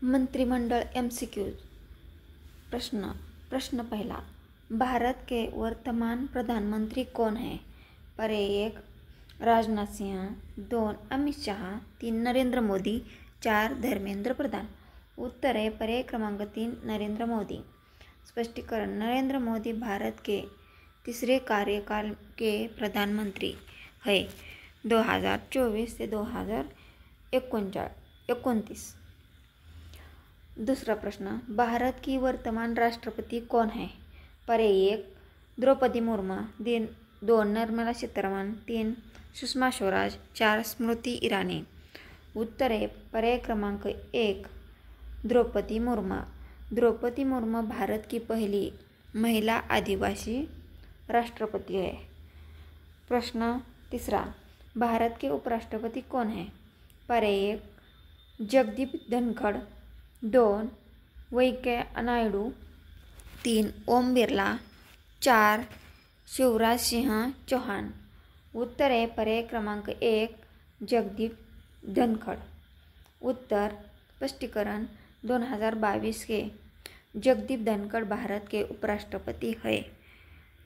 मंत्रिमंडल MCQ प्रश्न प्रश्न पहला, भारत के वर्तमान प्रधानमंत्री कौन है? पर्याय 1 राजनाथ सिंह, 2 अमित शाह, 3 नरेंद्र मोदी, 4 धर्मेंद्र प्रधान. उत्तर है पर्याय क्रमांक 3 नरेंद्र मोदी. स्पष्टीकरण, नरेंद्र मोदी भारत के तीसरे कार्यकाल के प्रधानमंत्री है 2024 से 2029. दूसरा प्रश्न, भारत की वर्तमान राष्ट्रपति कौन है? पर्याय 1 द्रौपदी मुर्मू, 2 निर्मला सीतारमण, 3 सुषमा स्वराज, 4 स्मृति ईरानी. उत्तर है पर्याय क्रमांक 1 द्रौपदी मुर्मू. द्रौपदी मुर्मू भारत की पहली महिला आदिवासी राष्ट्रपति है. प्रश्न तीसरा, भारत के उपराष्ट्रपति कौन है? पर्याय 1 जगदीप धनखड़, 2 वेंकैया नायडू, 3 ओम बिरला, 4 शिवराज सिंह चौहान. उत्तर है पर्याय क्रमांक 1 जगदीप धनखड़. उत्तर स्पष्टीकरण, 2022 के जगदीप धनखड़ भारत के उपराष्ट्रपति हैं.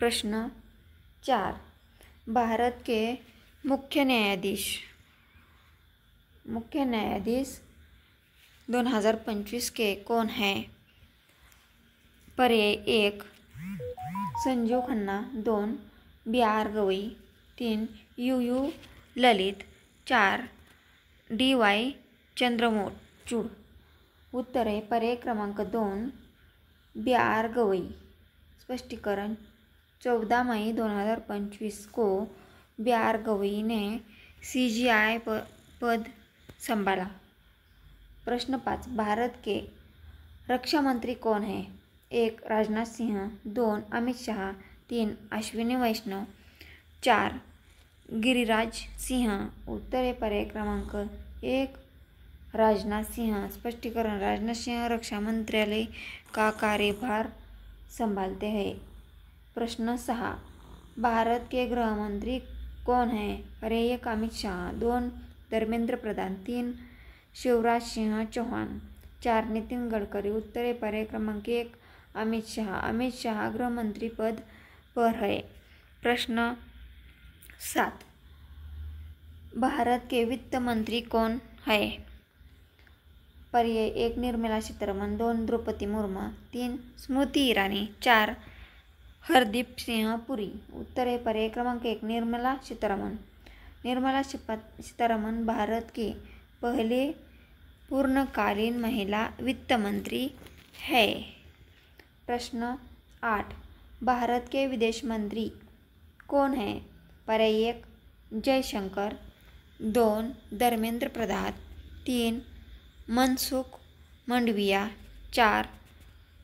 प्रश्न 4, भारत के मुख्य न्यायाधीश 2025 के कौन हैं? पर्याय 1 संजीव खन्ना, 2 BR गवई, 3 UU ललित, 4 DY चंद्रचूड. उत्तर है पर्याय क्रमांक 2 BR गवई. स्पष्टीकरण, 14 मई 2025 को BR गवई ने CJI पद संभाला. प्रश्न 5, भारत के रक्षा मंत्री कौन है? 1 राजनाथ सिंह, 2 अमित शाह, 3 अश्विनी वैष्णव, 4 गिरिराज सिंह. उत्तर है पर्याय क्रमांक 1 राजनाथ सिंह. स्पष्टीकरण, राजनाथ सिंह रक्षा मंत्रालय का कार्यभार संभालते हैं. प्रश्न 6, भारत के गृह मंत्री कौन है? पर्याय 1 अमित शाह, 2 धर्मेंद्र प्रधान, 3 शिवराज सिंह चौहान, 4 नितिन गडकरी. उत्तर है पर्याय क्रमांक 1 अमित शाह. अमित शाह गृह मंत्री पद पर है. प्रश्न 7, भारत के वित्त मंत्री कौन है? पर्याय 1 निर्मला सीतारमण, 2 द्रौपदी मुर्मू, 3 स्मृति ईरानी, 4 हरदीप सिंह पुरी. उत्तर है पर्याय क्रमांक 1 निर्मला सीतारमण. निर्मला सीतारमण भारत की पहले पूर्णकालीन महिला वित्त मंत्री है. प्रश्न 8, भारत के विदेश मंत्री कौन है? पर्याय 1 जयशंकर, 2 धर्मेंद्र प्रधान, 3 मनसुख मंडाविया, 4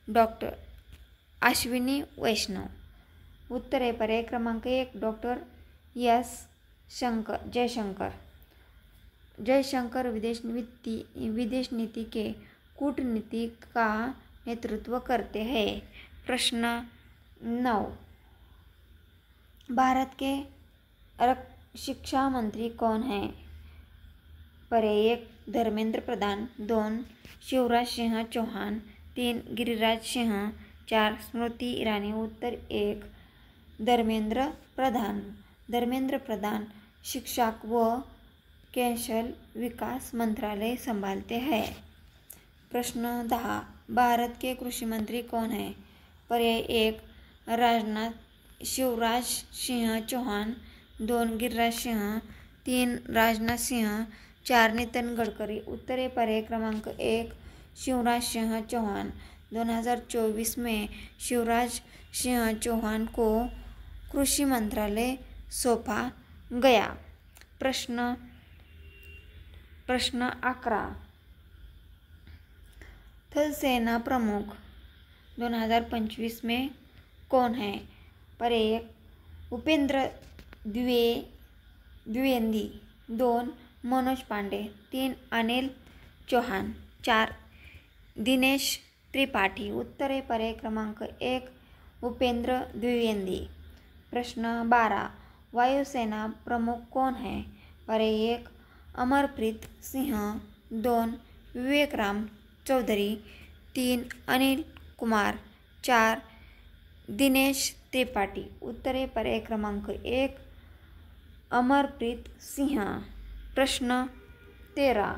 डॉक्टर अश्विनी वैष्णव. उत्तर है पर्याय क्रमांक 1 डॉक्टर एस जयशंकर. जयशंकर विदेश नीति के कूटनीति का नेतृत्व करते हैं. प्रश्न 9, भारत के शिक्षा मंत्री कौन हैं? पर्याय 1 धर्मेंद्र प्रधान, 2 शिवराज सिंह चौहान, 3 गिरिराज सिंह, 4 स्मृति ईरानी. उत्तर 1 धर्मेंद्र प्रधान. धर्मेंद्र प्रधान शिक्षा व कौशल विकास मंत्रालय संभालते हैं. प्रश्न 10, भारत के कृषि मंत्री कौन है? पर्याय 1 शिवराज सिंह चौहान, 2 गिरिराज सिंह, 3 राजनाथ सिंह, 4 नितिन गडकरी. उत्तर है पर्याय क्रमांक 1 शिवराज सिंह चौहान. 2024 में शिवराज सिंह चौहान को कृषि मंत्रालय सौंपा गया. प्रश्न 11, थल सेना प्रमुख 2025 में कौन है? पर्याय 1 उपेंद्र द्विवेदी, 2 मनोज पांडे, 3 अनिल चौहान, 4 दिनेश त्रिपाठी. उत्तर है पर्याय क्रमांक 1 उपेंद्र द्विवेदी. प्रश्न 12, वायुसेना प्रमुख कौन है? पर्याय 1 अमरप्रीत सिंह, 2 विवेक राम चौधरी, 3 अनिल कुमार, 4 दिनेश त्रिपाठी. उत्तरे पर्याय क्रमांक 1 अमरप्रीत सिंह. प्रश्न 13